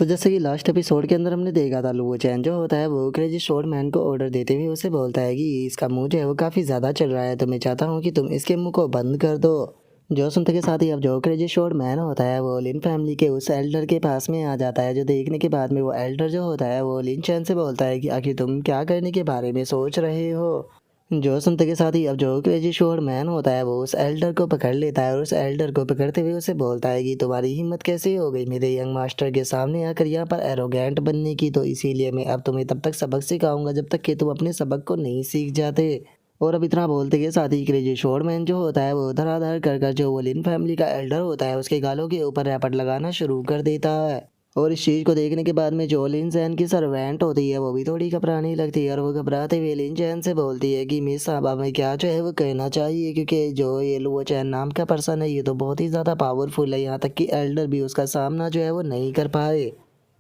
तो जैसे कि लास्ट एपिसोड के अंदर हमने देखा था, लुओ चैन जो होता है वो क्रेजी शॉर्ट मैन को ऑर्डर देते हुए उसे बोलता है कि इसका मुंह जो है वो काफ़ी ज़्यादा चल रहा है, तो मैं चाहता हूँ कि तुम इसके मुंह को बंद कर दो। जो सुनते के साथ ही अब जो क्रेजी शॉर्ट मैन होता है वो लिन फैमिली के उस एल्डर के पास में आ जाता है, जो देखने के बाद में वो एल्डर जो होता है वो लिन चैन से बोलता है कि आखिर तुम क्या करने के बारे में सोच रहे हो। जो सुनते के साथ ही अब जो क्रेजी शोर मैन होता है वो उस एल्डर को पकड़ लेता है और उस एल्डर को पकड़ते हुए उसे बोलता है कि तुम्हारी हिम्मत कैसे हो गई मेरे यंग मास्टर के सामने आकर यहाँ पर एरोगेंट बनने की, तो इसीलिए मैं अब तुम्हें तब तक सबक सिखाऊंगा जब तक कि तुम अपने सबक को नहीं सीख जाते। और अब इतना बोलते के साथ ही क्रेजी शोर मैन जो होता है वो धड़ाधड़ कर जो वो लिन फैमिली का एल्डर होता है उसके गालों के ऊपर रैपट लगाना शुरू कर देता है। और इस चीज़ को देखने के बाद में जो लिन चैन की सर्वेंट होती है वो भी थोड़ी घबराने लगती है और वो घबराते हुए लिन चैन से बोलती है कि मिस साहब हमें क्या जो है वो कहना चाहिए, क्योंकि जो ये लुओ चैन नाम का पर्सन है ये तो बहुत ही ज़्यादा पावरफुल है, यहाँ तक कि एल्डर भी उसका सामना जो है वो नहीं कर पाए।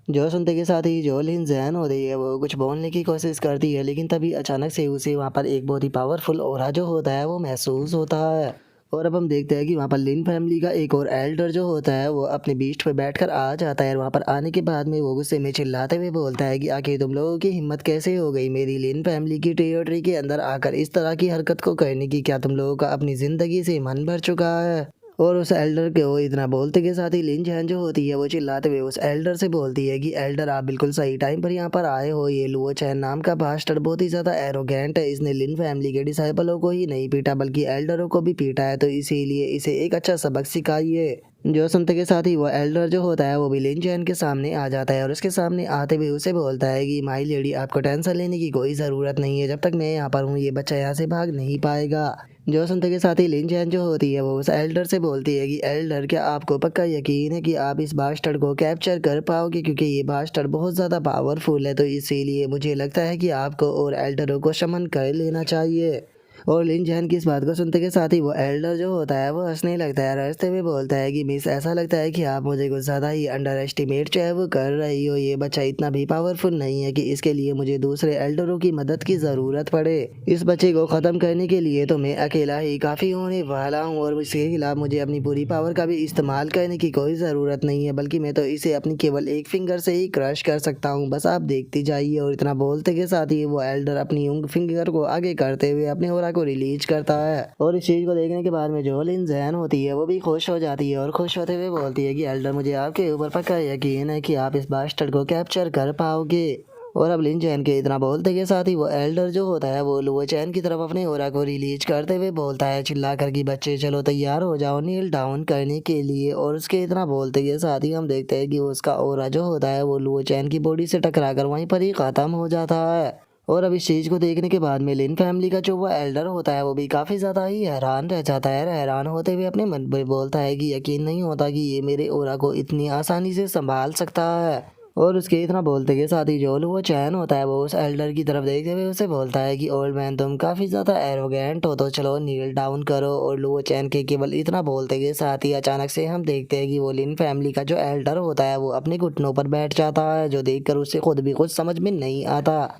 जो सुनते के साथ ही जो लिन जैन होती है वो कुछ बोलने की कोशिश करती है, लेकिन तभी अचानक से उसे वहाँ पर एक बहुत ही पावरफुल ऑरा जो होता है वो महसूस होता है। और अब हम देखते हैं कि वहाँ पर लिन फैमिली का एक और एल्डर जो होता है वो अपने बीस्ट पे बैठकर आ जाता है और वहाँ पर आने के बाद में वो गुस्से में चिल्लाते हुए बोलता है कि आखिर तुम लोगों की हिम्मत कैसे हो गई मेरी लिन फैमिली की टेरिटरी के अंदर आकर इस तरह की हरकत को करने की, क्या तुम लोगों का अपनी ज़िंदगी से मन भर चुका है। और उस एल्डर के वो इतना बोलते के साथ ही लिन जैन जो होती है वो चिल्लाते हुए उस एल्डर से बोलती है कि एल्डर आप बिल्कुल सही टाइम पर यहाँ पर आए हो, ये लुओ चैन नाम का बास्टर्ड बहुत ही ज़्यादा एरोगेंट है, इसने लिन फैमिली के डिसाइपलों को ही नहीं पीटा बल्कि एल्डरों को भी पीटा है, तो इसीलिए इसे एक अच्छा सबक सिखाइए। जो सुनते के साथ ही वो एल्डर जो होता है वो भी लिन चैन के सामने आ जाता है और उसके सामने आते हुए उसे बोलता है कि माई लेडी आपको टेंशन लेने की कोई ज़रूरत नहीं है, जब तक मैं यहाँ पर हूँ ये बच्चा यहाँ से भाग नहीं पाएगा। जो सुनते के साथ ही लिन चैन जो होती है वो उस एल्डर से बोलती है कि एल्डर क्या आपको पक्का यकीन है कि आप इस बास्टर्ड को कैप्चर कर पाओगे, क्योंकि ये बास्टर्ड बहुत ज़्यादा पावरफुल है, तो इसीलिए मुझे लगता है कि आपको और एल्डरों को शमन कर लेना चाहिए। और लिन जैन की इस बात को सुनते के साथ ही वो एल्डर जो होता है वो हंसने लगता है और हंसते हुए बोलता है कि मिस ऐसा लगता है कि आप मुझे कुछ ज़्यादा ही अंडर एस्टिमेट जो है वो कर रही हो, ये बच्चा इतना भी पावरफुल नहीं है कि इसके लिए मुझे दूसरे एल्डरों की मदद की ज़रूरत पड़े। इस बच्चे को ख़त्म करने के लिए तो मैं अकेला ही काफ़ी होने वाला हूँ और इसके खिलाफ मुझे अपनी पूरी पावर का भी इस्तेमाल करने की कोई ज़रूरत नहीं है, बल्कि मैं तो इसे अपनी केवल एक फिंगर से ही क्रश कर सकता हूँ, बस आप देखती जाइए। और इतना बोलते के साथ ही वो एल्डर अपनी उंग फिंगर को आगे करते हुए अपने ऑरा को रिलीज करता है और इस चीज को देखने के बाद में जो लिन जैन होती है वो भी खुश हो जाती है और खुश होते हुए बोलती है कि एल्डर मुझे आपके ऊपर पक्का यकीन है कि आप इस बास्टर्ड को कैप्चर कर पाओगे। और अब लिन चैन के इतना बोलते के साथ ही वो एल्डर जो होता है वो लुओ चैन की तरफ अपने ओरा को रिलीज करते हुए बोलता है चिल्ला कर कि बच्चे चलो तैयार हो जाओ नील डाउन करने के लिए। और उसके इतना बोलते के साथ ही हम देखते हैं कि उसका ओरा जो होता है वो लुओ चैन की बॉडी से टकरा कर वहीं पर ही खत्म हो जाता है। और अब इस चीज को देखने के बाद में लिन फैमिली का जो वो एल्डर होता है वो भी काफी ज्यादा ही हैरान रह जाता है, हैरान होते हुए अपने मन में बोलता है कि यकीन नहीं होता कि ये मेरे ओरा को इतनी आसानी से संभाल सकता है। और उसके इतना बोलते के साथ ही जो वो चैन होता है वो उस एल्डर की तरफ देखते हुए उसे बोलता है कि ओल्ड मैन तुम काफी ज्यादा एरोगेंट हो, तो चलो नील डाउन करो। और लुओ चैन के केवल इतना बोलते के साथ ही अचानक से हम देखते हैं कि वो लिन फैमिली का जो एल्डर होता है वो अपने घुटनों पर बैठ जाता है, जो देखकर उसे खुद भी कुछ समझ में नहीं आता।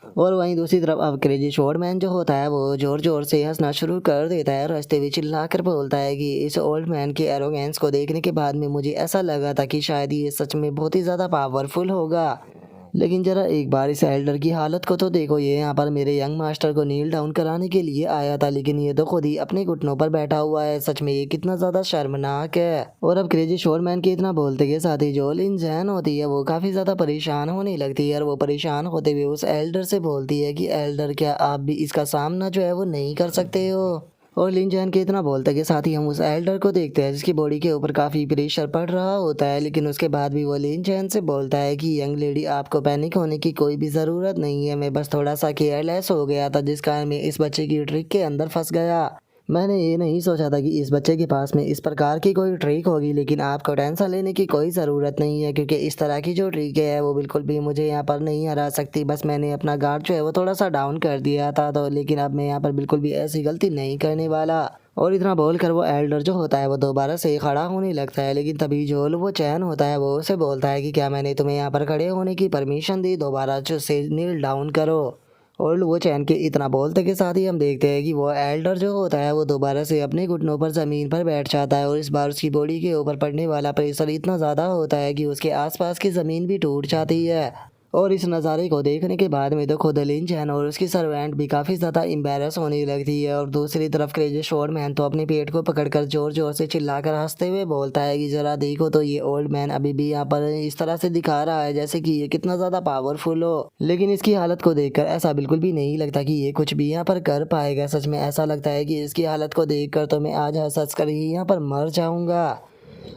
और वहीं दूसरी तरफ अब क्रेजी शॉर्ट मैन जो होता है वो जोर जोर से हंसना शुरू कर देता है और हंसते हुए चिल्ला कर बोलता है कि इस ओल्ड मैन के एरोगेंस को देखने के बाद में मुझे ऐसा लगा था कि शायद ये सच में बहुत ही ज़्यादा पावरफुल होगा, लेकिन जरा एक बार इस एल्डर की हालत को तो देखो, ये यहाँ पर मेरे यंग मास्टर को नील डाउन कराने के लिए आया था लेकिन ये तो खुद ही अपने घुटनों पर बैठा हुआ है, सच में ये कितना ज्यादा शर्मनाक है। और अब क्रेजी शोरमैन के इतना बोलते के साथ ही जो लिन जैन होती है वो काफी ज्यादा परेशान होने लगती है और वो परेशान होते हुए उस एल्डर से बोलती है कि एल्डर क्या आप भी इसका सामना जो है वो नहीं कर सकते हो। और लिन जैन के इतना बोलते के साथ ही हम उस एल्डर को देखते हैं जिसकी बॉडी के ऊपर काफ़ी प्रेशर पड़ रहा होता है, लेकिन उसके बाद भी वो लिन जैन से बोलता है कि यंग लेडी आपको पैनिक होने की कोई भी ज़रूरत नहीं है, मैं बस थोड़ा सा केयरलेस हो गया था जिस कारण मैं इस बच्चे की ट्रिक के अंदर फंस गया। मैंने ये नहीं सोचा था कि इस बच्चे के पास में इस प्रकार की कोई ट्रिक होगी, लेकिन आपको टेंशन लेने की कोई ज़रूरत नहीं है क्योंकि इस तरह की जो ट्रिक है वो बिल्कुल भी मुझे यहाँ पर नहीं हरा सकती, बस मैंने अपना गार्ड जो है वो थोड़ा सा डाउन कर दिया था, तो लेकिन अब मैं यहाँ पर बिल्कुल भी ऐसी गलती नहीं करने वाला। और इतना बोलकर वो एल्डर जो होता है वो दोबारा से खड़ा होने लगता है, लेकिन तभी जो वो चैन होता है वो उसे बोलता है कि क्या मैंने तुम्हें यहाँ पर खड़े होने की परमिशन दी, दोबारा जो से नील डाउन करो। और वो चैन के इतना बोलते के साथ ही हम देखते हैं कि वो एल्डर जो होता है वो दोबारा से अपने घुटनों पर ज़मीन पर बैठ जाता है और इस बार उसकी बॉडी के ऊपर पड़ने वाला प्रेशर इतना ज़्यादा होता है कि उसके आसपास की ज़मीन भी टूट जाती है। और इस नज़ारे को देखने के बाद में तो खुद लिन चैन और उसकी सर्वेंट भी काफ़ी ज़्यादा एम्बेरस होने लगती है। और दूसरी तरफ क्रेजी शॉर्टमैन तो अपने पेट को पकड़कर जोर जोर से चिल्लाकर हंसते हुए बोलता है कि ज़रा देखो तो ये ओल्ड मैन अभी भी यहाँ पर इस तरह से दिखा रहा है जैसे कि ये कितना ज़्यादा पावरफुल हो, लेकिन इसकी हालत को देखकर ऐसा बिल्कुल भी नहीं लगता कि ये कुछ भी यहाँ पर कर पाएगा। सच में ऐसा लगता है कि इसकी हालत को देखकर तो मैं आज हंस कर ही यहाँ पर मर जाऊँगा।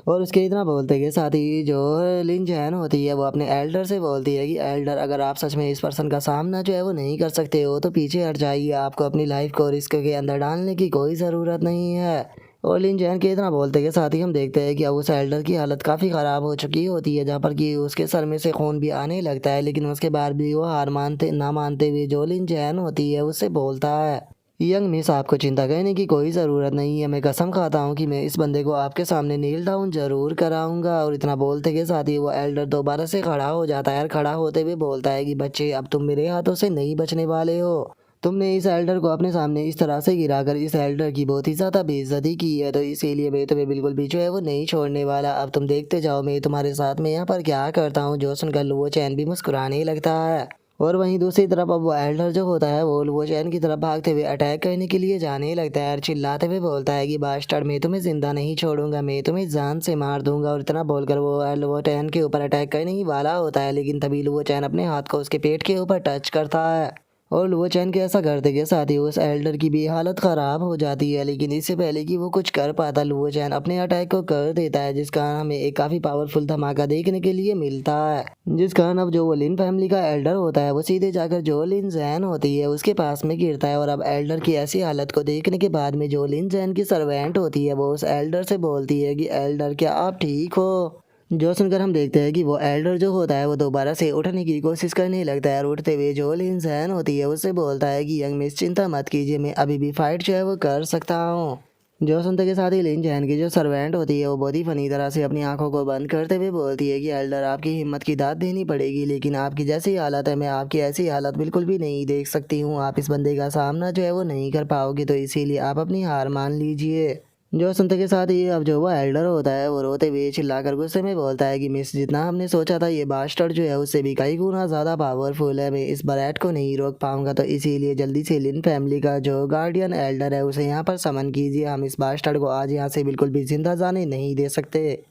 और उसके इतना बोलते के साथ ही जो लिन जैन होती है वो अपने एल्डर से बोलती है कि एल्डर, अगर आप सच में इस पर्सन का सामना जो है वो नहीं कर सकते हो तो पीछे हट जाइए, आपको अपनी लाइफ को रिस्क के अंदर डालने की कोई ज़रूरत नहीं है। और लिन जैन के इतना बोलते के साथ ही हम देखते हैं कि अब उस एल्डर की हालत काफ़ी ख़राब हो चुकी होती है, जहाँ पर कि उसके सर में से खून भी आने लगता है, लेकिन उसके बाद भी वो हार मानते हुए जो लिन जैन होती है उससे बोलता है, यंग मिस, आपको चिंता करने की कोई ज़रूरत नहीं है, मैं कसम खाता हूँ कि मैं इस बंदे को आपके सामने नील डाउन ज़रूर कराऊंगा। और इतना बोलते के साथ ही वो एल्डर दोबारा से खड़ा हो जाता है और खड़ा होते हुए बोलता है कि बच्चे, अब तुम मेरे हाथों से नहीं बचने वाले हो। तुमने इस एल्डर को अपने सामने इस तरह से गिराकर इस एल्डर की बहुत ही ज़्यादा बेइज्जती की है, तो इसीलिए मैं तुम्हें बिल्कुल भी जो है वो नहीं छोड़ने वाला। अब तुम देखते जाओ मैं तुम्हारे साथ में यहाँ पर क्या करता हूँ। जो सुनकर लुओ चैन भी मुस्कुराने लगता है। और वहीं दूसरी तरफ अब वो एल्डर जो होता है वो लुओ चैन की तरफ भागते हुए अटैक करने के लिए जाने लगता है और चिल्लाते हुए बोलता है कि बास्टर्ड, मैं तुम्हें जिंदा नहीं छोड़ूंगा, मैं तुम्हें जान से मार दूंगा। और इतना बोलकर वो लुओ चैन के ऊपर अटैक करने ही वाला होता है, लेकिन तभी लुओ चैन अपने हाथ को उसके पेट के ऊपर टच करता है। और लुओ चैन के ऐसा करते के साथ ही उस एल्डर की भी हालत ख़राब हो जाती है, लेकिन इससे पहले कि वो कुछ कर पाता लुओ चैन अपने अटैक को कर देता है, जिस कारण हमें एक काफ़ी पावरफुल धमाका देखने के लिए मिलता है। जिस कारण अब जो वो लिन फैमिली का एल्डर होता है वो सीधे जाकर जो लिन जैन होती है उसके पास में गिरता है। और अब एल्डर की ऐसी हालत को देखने के बाद में जो लिन जैन की सर्वेंट होती है वो उस एल्डर से बोलती है कि एल्डर, क्या आप ठीक हो। जो सुनकर हम देखते हैं कि वो एल्डर जो होता है वो दोबारा से उठने की कोशिश करने लगता है और उठते हुए जो इंसान होती है उससे बोलता है कि यंग मिस, चिंता मत कीजिए, मैं अभी भी फाइट जो है वो कर सकता हूँ। जो सुनते के साथ ही लिन जैन की जो सर्वेंट होती है वो बहुत ही फनी तरह से अपनी आंखों को बंद करते हुए बोलती है कि एल्डर, आपकी हिम्मत की दाद देनी पड़ेगी, लेकिन आपकी जैसी हालत है मैं आपकी ऐसी हालत बिल्कुल भी नहीं देख सकती हूँ। आप इस बंदे का सामना जो है वो नहीं कर पाओगे, तो इसीलिए आप अपनी हार मान लीजिए। जो सुनते के साथ ही अब जो वो एल्डर होता है वो रोते हुए चिल्लाकर गुस्से में बोलता है कि मिस, जितना हमने सोचा था ये बास्टर्ड जो है उससे भी कई गुना ज़्यादा पावरफुल है, मैं इस बरैट को नहीं रोक पाऊंगा, तो इसीलिए जल्दी से लिन फैमिली का जो गार्डियन एल्डर है उसे यहाँ पर समन कीजिए, हम इस बास्टर्ड को आज यहाँ से बिल्कुल भी जिंदा जाने नहीं दे सकते।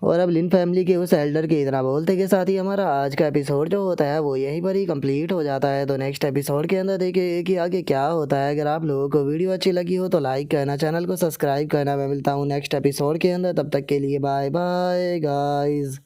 और अब लिन फैमिली के उस एल्डर के इतना बोलते के साथ ही हमारा आज का एपिसोड जो होता है वो यहीं पर ही कंप्लीट हो जाता है। तो नेक्स्ट एपिसोड के अंदर देखिए कि आगे क्या होता है। अगर आप लोगों को वीडियो अच्छी लगी हो तो लाइक करना, चैनल को सब्सक्राइब करना। मैं मिलता हूँ नेक्स्ट एपिसोड के अंदर, तब तक के लिए बाय बाय गाइज।